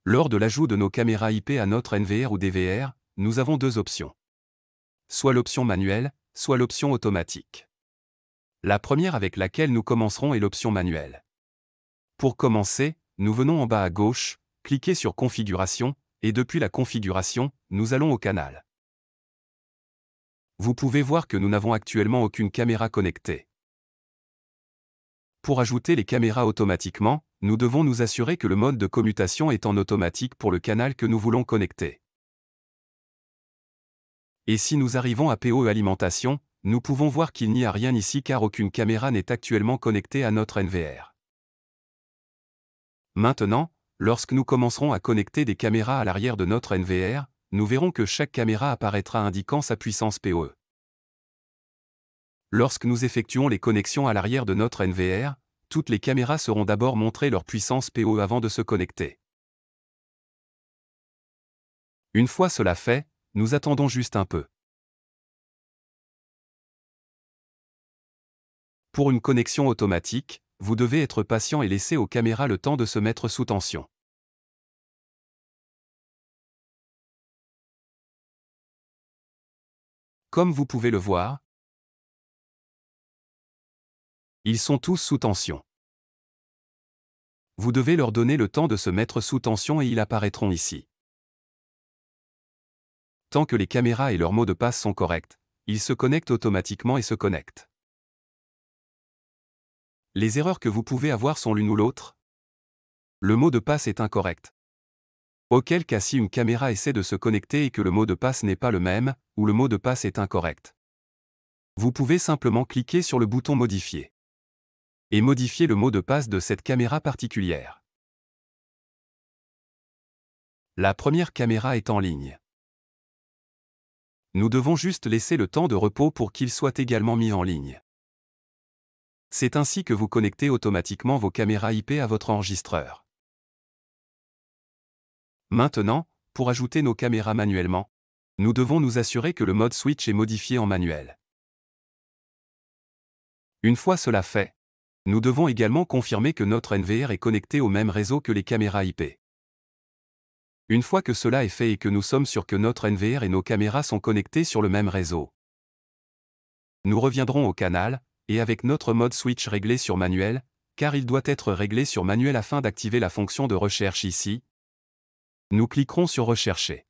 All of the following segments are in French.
Lors de l'ajout de nos caméras IP à notre NVR ou DVR, nous avons deux options. Soit l'option manuelle, soit l'option automatique. La première avec laquelle nous commencerons est l'option manuelle. Pour commencer, nous venons en bas à gauche, cliquez sur Configuration, et depuis la configuration, nous allons au canal. Vous pouvez voir que nous n'avons actuellement aucune caméra connectée. Pour ajouter les caméras automatiquement, nous devons nous assurer que le mode de commutation est en automatique pour le canal que nous voulons connecter. Et si nous arrivons à PO alimentation, nous pouvons voir qu'il n'y a rien ici car aucune caméra n'est actuellement connectée à notre NVR. Maintenant, lorsque nous commencerons à connecter des caméras à l'arrière de notre NVR, nous verrons que chaque caméra apparaîtra indiquant sa puissance PoE. Lorsque nous effectuons les connexions à l'arrière de notre NVR, toutes les caméras seront d'abord montrées leur puissance PoE avant de se connecter. Une fois cela fait, nous attendons juste un peu. Pour une connexion automatique, vous devez être patient et laisser aux caméras le temps de se mettre sous tension. Comme vous pouvez le voir, ils sont tous sous tension. Vous devez leur donner le temps de se mettre sous tension et ils apparaîtront ici. Tant que les caméras et leurs mots de passe sont corrects, ils se connectent automatiquement et se connectent. Les erreurs que vous pouvez avoir sont l'une ou l'autre. Le mot de passe est incorrect. Auquel cas si une caméra essaie de se connecter et que le mot de passe n'est pas le même, ou le mot de passe est incorrect, vous pouvez simplement cliquer sur le bouton Modifier et modifier le mot de passe de cette caméra particulière. La première caméra est en ligne. Nous devons juste laisser le temps de repos pour qu'il soit également mis en ligne. C'est ainsi que vous connectez automatiquement vos caméras IP à votre enregistreur. Maintenant, pour ajouter nos caméras manuellement, nous devons nous assurer que le mode switch est modifié en manuel. Une fois cela fait, nous devons également confirmer que notre NVR est connecté au même réseau que les caméras IP. Une fois que cela est fait et que nous sommes sûrs que notre NVR et nos caméras sont connectés sur le même réseau, nous reviendrons au canal, et avec notre mode switch réglé sur manuel, car il doit être réglé sur manuel afin d'activer la fonction de recherche ici, nous cliquerons sur Rechercher.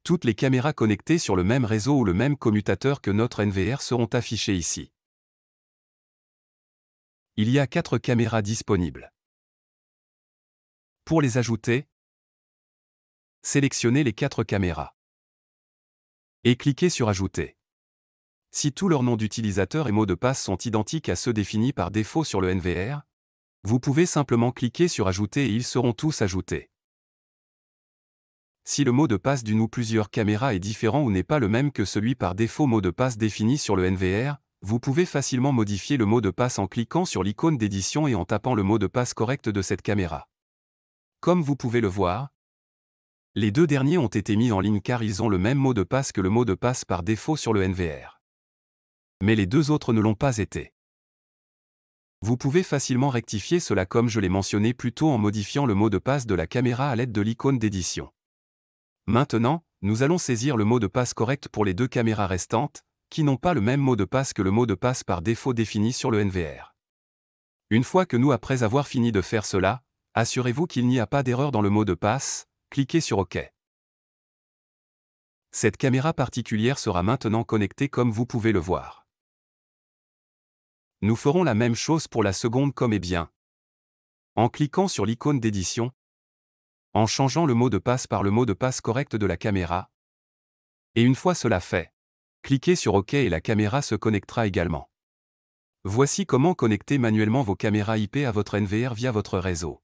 Toutes les caméras connectées sur le même réseau ou le même commutateur que notre NVR seront affichées ici. Il y a 4 caméras disponibles. Pour les ajouter, sélectionnez les 4 caméras et cliquez sur Ajouter. Si tous leurs noms d'utilisateurs et mots de passe sont identiques à ceux définis par défaut sur le NVR, vous pouvez simplement cliquer sur Ajouter et ils seront tous ajoutés. Si le mot de passe d'une ou plusieurs caméras est différent ou n'est pas le même que celui par défaut mot de passe défini sur le NVR, vous pouvez facilement modifier le mot de passe en cliquant sur l'icône d'édition et en tapant le mot de passe correct de cette caméra. Comme vous pouvez le voir, les deux derniers ont été mis en ligne car ils ont le même mot de passe que le mot de passe par défaut sur le NVR. Mais les deux autres ne l'ont pas été. Vous pouvez facilement rectifier cela comme je l'ai mentionné plus tôt en modifiant le mot de passe de la caméra à l'aide de l'icône d'édition. Maintenant, nous allons saisir le mot de passe correct pour les deux caméras restantes, qui n'ont pas le même mot de passe que le mot de passe par défaut défini sur le NVR. Une fois que nous après avoir fini de faire cela, assurez-vous qu'il n'y a pas d'erreur dans le mot de passe, cliquez sur OK. Cette caméra particulière sera maintenant connectée comme vous pouvez le voir. Nous ferons la même chose pour la seconde comme est bien. En cliquant sur l'icône d'édition, en changeant le mot de passe par le mot de passe correct de la caméra, et une fois cela fait, cliquez sur OK et la caméra se connectera également. Voici comment connecter manuellement vos caméras IP à votre NVR via votre réseau.